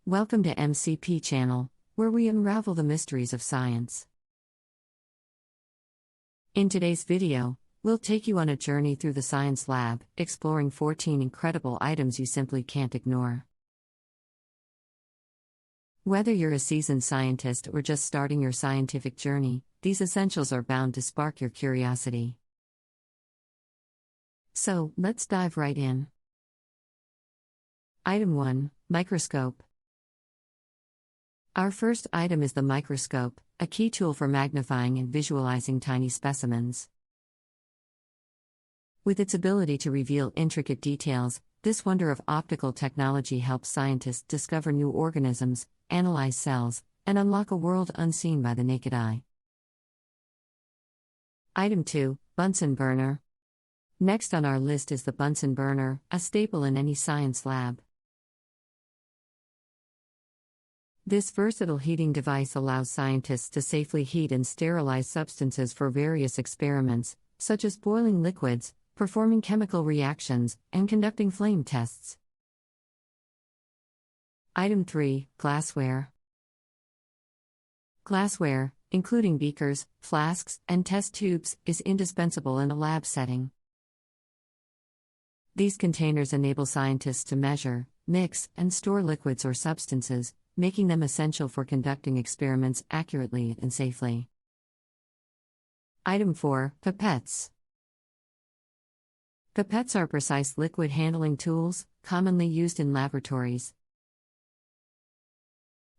Welcome to MCP Channel, where we unravel the mysteries of science. In today's video, we'll take you on a journey through the science lab, exploring 14 incredible items you simply can't ignore. Whether you're a seasoned scientist or just starting your scientific journey, these essentials are bound to spark your curiosity. So, let's dive right in. Item 1: Microscope. Our first item is the microscope, a key tool for magnifying and visualizing tiny specimens. With its ability to reveal intricate details, this wonder of optical technology helps scientists discover new organisms, analyze cells, and unlock a world unseen by the naked eye. Item 2: Bunsen burner. Next on our list is the Bunsen burner, a staple in any science lab. This versatile heating device allows scientists to safely heat and sterilize substances for various experiments, such as boiling liquids, performing chemical reactions, and conducting flame tests. Item 3: Glassware. Glassware, including beakers, flasks, and test tubes, is indispensable in a lab setting. These containers enable scientists to measure, mix, and store liquids or substances, making them essential for conducting experiments accurately and safely. Item 4: Pipettes. Pipettes are precise liquid handling tools, commonly used in laboratories.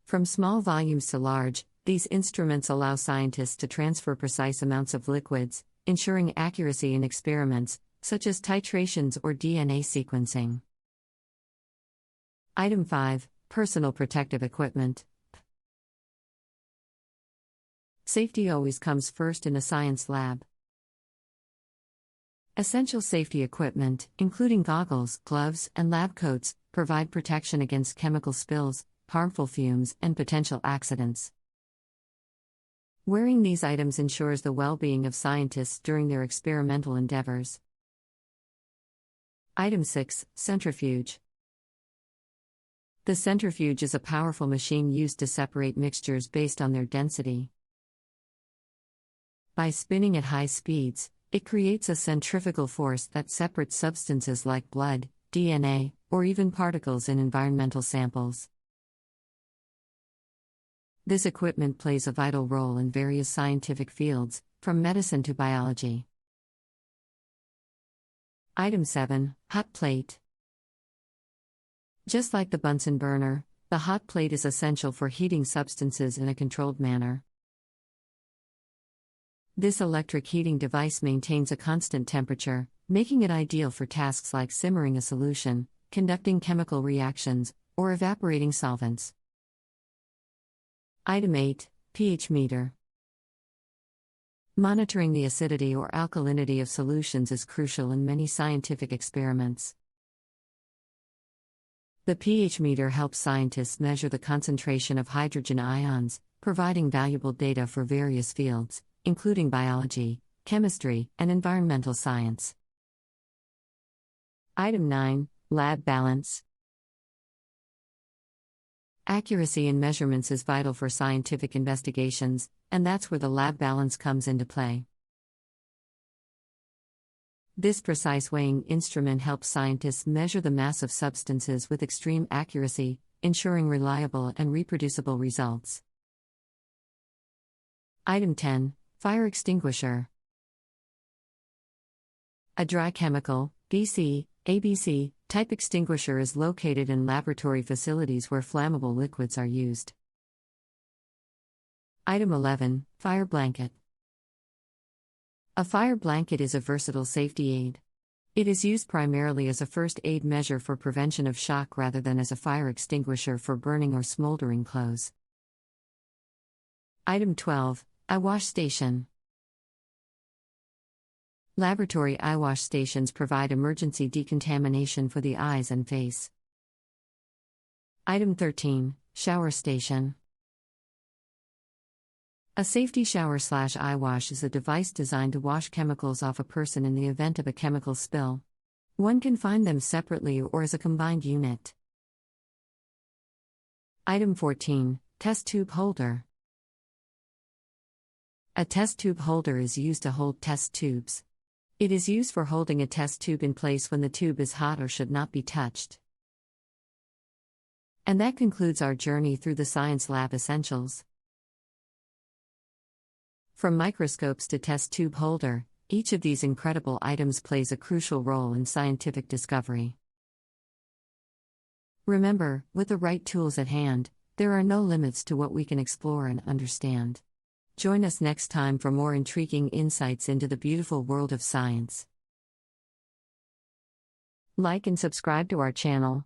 From small volumes to large, these instruments allow scientists to transfer precise amounts of liquids, ensuring accuracy in experiments, such as titrations or DNA sequencing. Item 5: Personal protective equipment. Safety always comes first in a science lab. Essential safety equipment, including goggles, gloves, and lab coats, provide protection against chemical spills, harmful fumes, and potential accidents. Wearing these items ensures the well-being of scientists during their experimental endeavors. Item 6: Centrifuge. The centrifuge is a powerful machine used to separate mixtures based on their density. By spinning at high speeds, it creates a centrifugal force that separates substances like blood, DNA, or even particles in environmental samples. This equipment plays a vital role in various scientific fields, from medicine to biology. Item 7: Hot plate. Just like the Bunsen burner, the hot plate is essential for heating substances in a controlled manner. This electric heating device maintains a constant temperature, making it ideal for tasks like simmering a solution, conducting chemical reactions, or evaporating solvents. Item 8: pH meter. Monitoring the acidity or alkalinity of solutions is crucial in many scientific experiments. The pH meter helps scientists measure the concentration of hydrogen ions, providing valuable data for various fields, including biology, chemistry, and environmental science. Item 9: Lab balance. Accuracy in measurements is vital for scientific investigations, and that's where the lab balance comes into play. This precise weighing instrument helps scientists measure the mass of substances with extreme accuracy, ensuring reliable and reproducible results. Item 10: Fire extinguisher. A dry chemical, BC, ABC, type extinguisher is located in laboratory facilities where flammable liquids are used. Item 11: Fire blanket. A fire blanket is a versatile safety aid. It is used primarily as a first aid measure for prevention of shock rather than as a fire extinguisher for burning or smoldering clothes. Item 12: Eyewash station. Laboratory eyewash stations provide emergency decontamination for the eyes and face. Item 13: Shower station. A safety shower/eyewash is a device designed to wash chemicals off a person in the event of a chemical spill. One can find them separately or as a combined unit. Item 14, Test Tube Holder. A test tube holder is used to hold test tubes. It is used for holding a test tube in place when the tube is hot or should not be touched. And that concludes our journey through the Science Lab Essentials. From microscopes to test tube holder, each of these incredible items plays a crucial role in scientific discovery. Remember, with the right tools at hand, there are no limits to what we can explore and understand. Join us next time for more intriguing insights into the beautiful world of science. Like and subscribe to our channel.